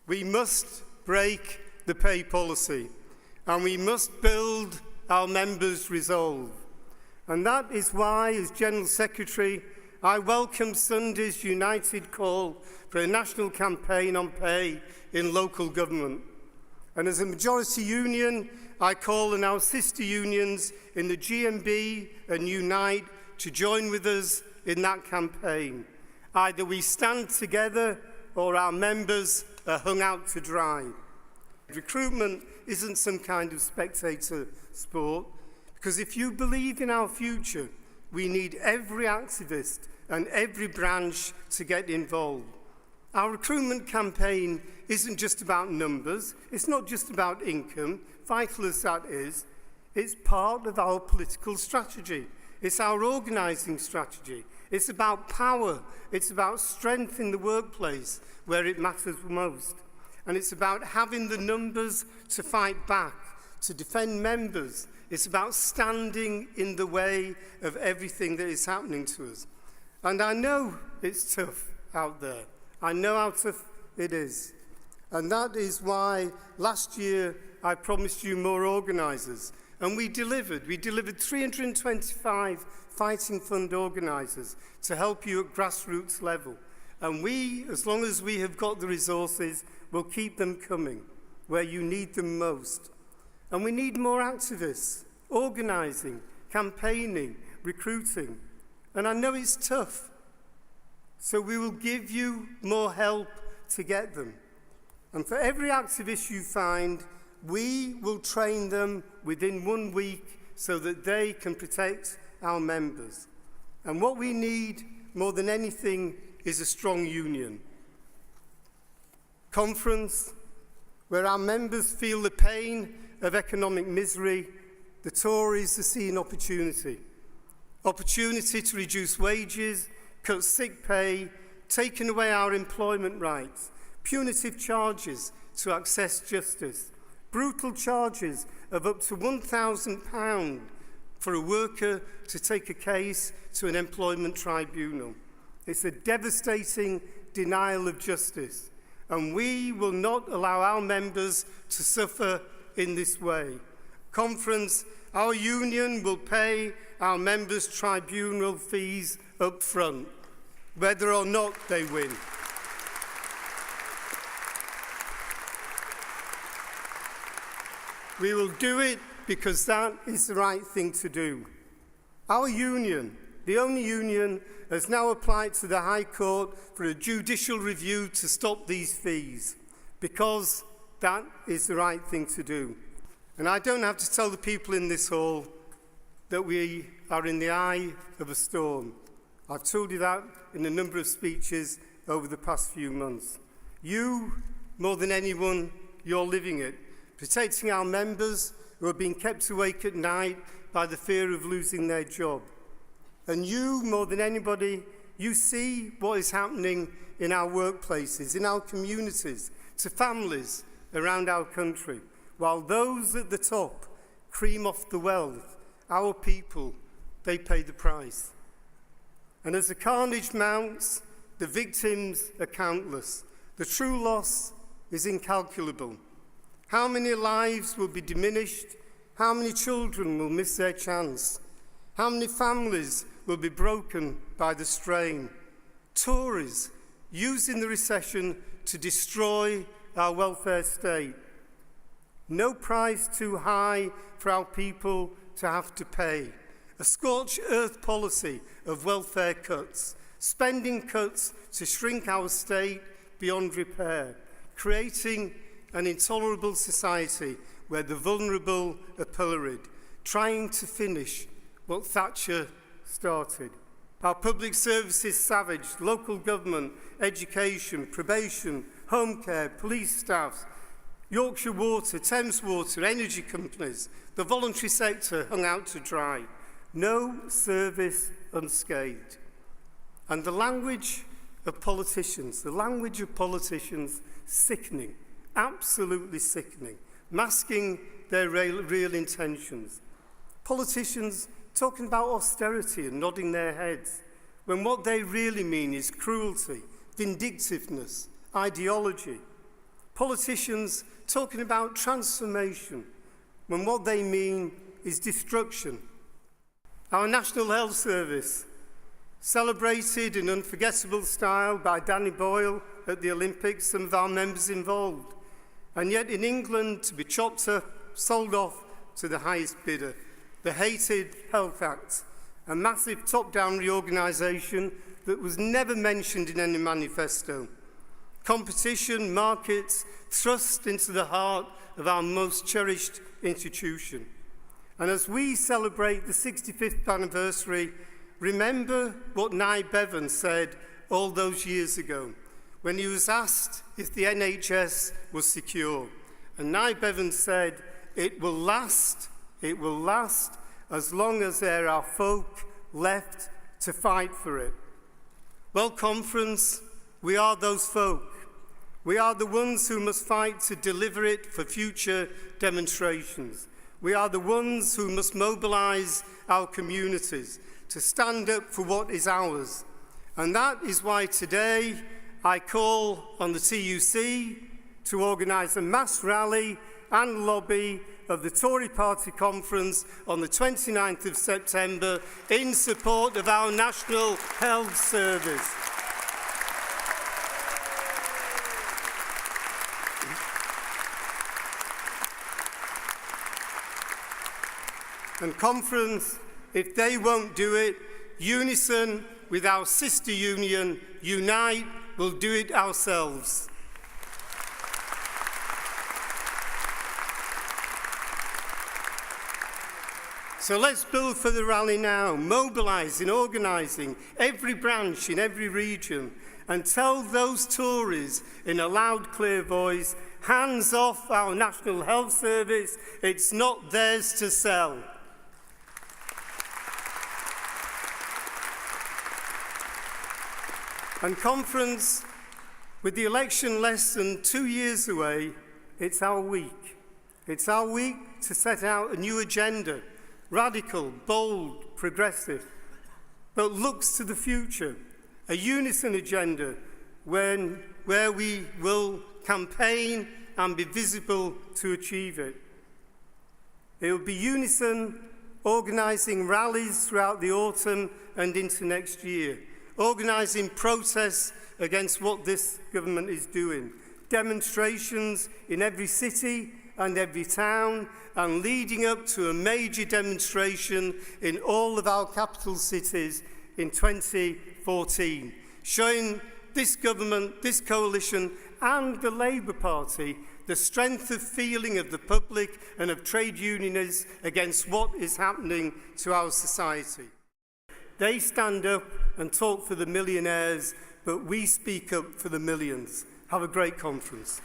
We must break the pay policy, and we must build our members' resolve. And that is why, as General Secretary, I welcome Sunday's united call for a national campaign on pay in local government. And as a majority union, I call on our sister unions in the GMB and Unite to join with us in that campaign. Either we stand together or our members are hung out to dry. Recruitment isn't some kind of spectator sport, because if you believe in our future, we need every activist and every branch to get involved. Our recruitment campaign isn't just about numbers, it's not just about income, vital as that is, it's part of our political strategy. It's our organising strategy. It's about power. It's about strength in the workplace where it matters most. And it's about having the numbers to fight back, to defend members. It's about standing in the way of everything that is happening to us. And I know it's tough out there. I know how tough it is. And that is why last year I promised you more organisers. And we delivered. We delivered 325 Fighting Fund organisers to help you at grassroots level. And we, as long as we have got the resources, will keep them coming where you need them most. And we need more activists, organising, campaigning, recruiting. And I know it's tough. So we will give you more help to get them. And for every activist you find, we will train them within 1 week so that they can protect our members. And what we need more than anything is a strong union. Conference, where our members feel the pain of economic misery, the Tories are seeing opportunity. Opportunity to reduce wages, cut sick pay, taking away our employment rights, punitive charges to access justice, brutal charges of up to £1,000 for a worker to take a case to an employment tribunal. It's a devastating denial of justice, and we will not allow our members to suffer in this way. Conference, our union will pay our members' tribunal fees up front, whether or not they win. We will do it because that is the right thing to do. Our union, the only union, has now applied to the High Court for a judicial review to stop these fees, because that is the right thing to do. And I don't have to tell the people in this hall that we are in the eye of a storm. I've told you that in a number of speeches over the past few months. You, more than anyone, you're living it, protecting our members who are being kept awake at night by the fear of losing their job. And you, more than anybody, you see what is happening in our workplaces, in our communities, to families around our country. While those at the top cream off the wealth, our people, they pay the price. And as the carnage mounts, the victims are countless. The true loss is incalculable. How many lives will be diminished? How many children will miss their chance? How many families will be broken by the strain? Tories using the recession to destroy our welfare state. No price too high for our people to have to pay. A scorched earth policy of welfare cuts, spending cuts to shrink our state beyond repair, creating an intolerable society where the vulnerable are pilloried, trying to finish what Thatcher started. Our public services savaged, local government, education, probation, home care, police staff, Yorkshire Water, Thames Water, energy companies, the voluntary sector hung out to dry. No service unscathed. And the language of politicians, sickening, absolutely sickening, masking their real intentions. Politicians talking about austerity and nodding their heads, when what they really mean is cruelty, vindictiveness, ideology. Politicians talking about transformation when what they mean is destruction. Our National Health Service, celebrated in unforgettable style by Danny Boyle at the Olympics, some of our members involved, and yet in England to be chopped up, sold off to the highest bidder. The hated Health Act, a massive top-down reorganisation that was never mentioned in any manifesto. Competition, markets, thrust into the heart of our most cherished institution. And as we celebrate the 65th anniversary, remember what Nye Bevan said all those years ago when he was asked if the NHS was secure. And Nye Bevan said, it will last as long as there are folk left to fight for it. Well, conference, we are those folk. We are the ones who must fight to deliver it for future demonstrations. We are the ones who must mobilise our communities to stand up for what is ours. And that is why today I call on the TUC to organise a mass rally and lobby of the Tory Party conference on the 29th of September in support of our National Health Service. And conference, if they won't do it, Unison with our sister union, Unite, will do it ourselves. So let's build for the rally now, mobilising, organising every branch in every region, and tell those Tories in a loud, clear voice, hands off our National Health Service, it's not theirs to sell. And conference, with the election less than 2 years away, it's our week. It's our week to set out a new agenda, radical, bold, progressive, but looks to the future, a unison agenda where we will campaign and be visible to achieve it. It will be Unison organising rallies throughout the autumn and into next year, organising protests against what this government is doing, demonstrations in every city and every town, and leading up to a major demonstration in all of our capital cities in 2014, showing this government, this coalition, and the Labour Party the strength of feeling of the public and of trade unionists against what is happening to our society. They stand up and talk for the millionaires, but we speak up for the millions. Have a great conference.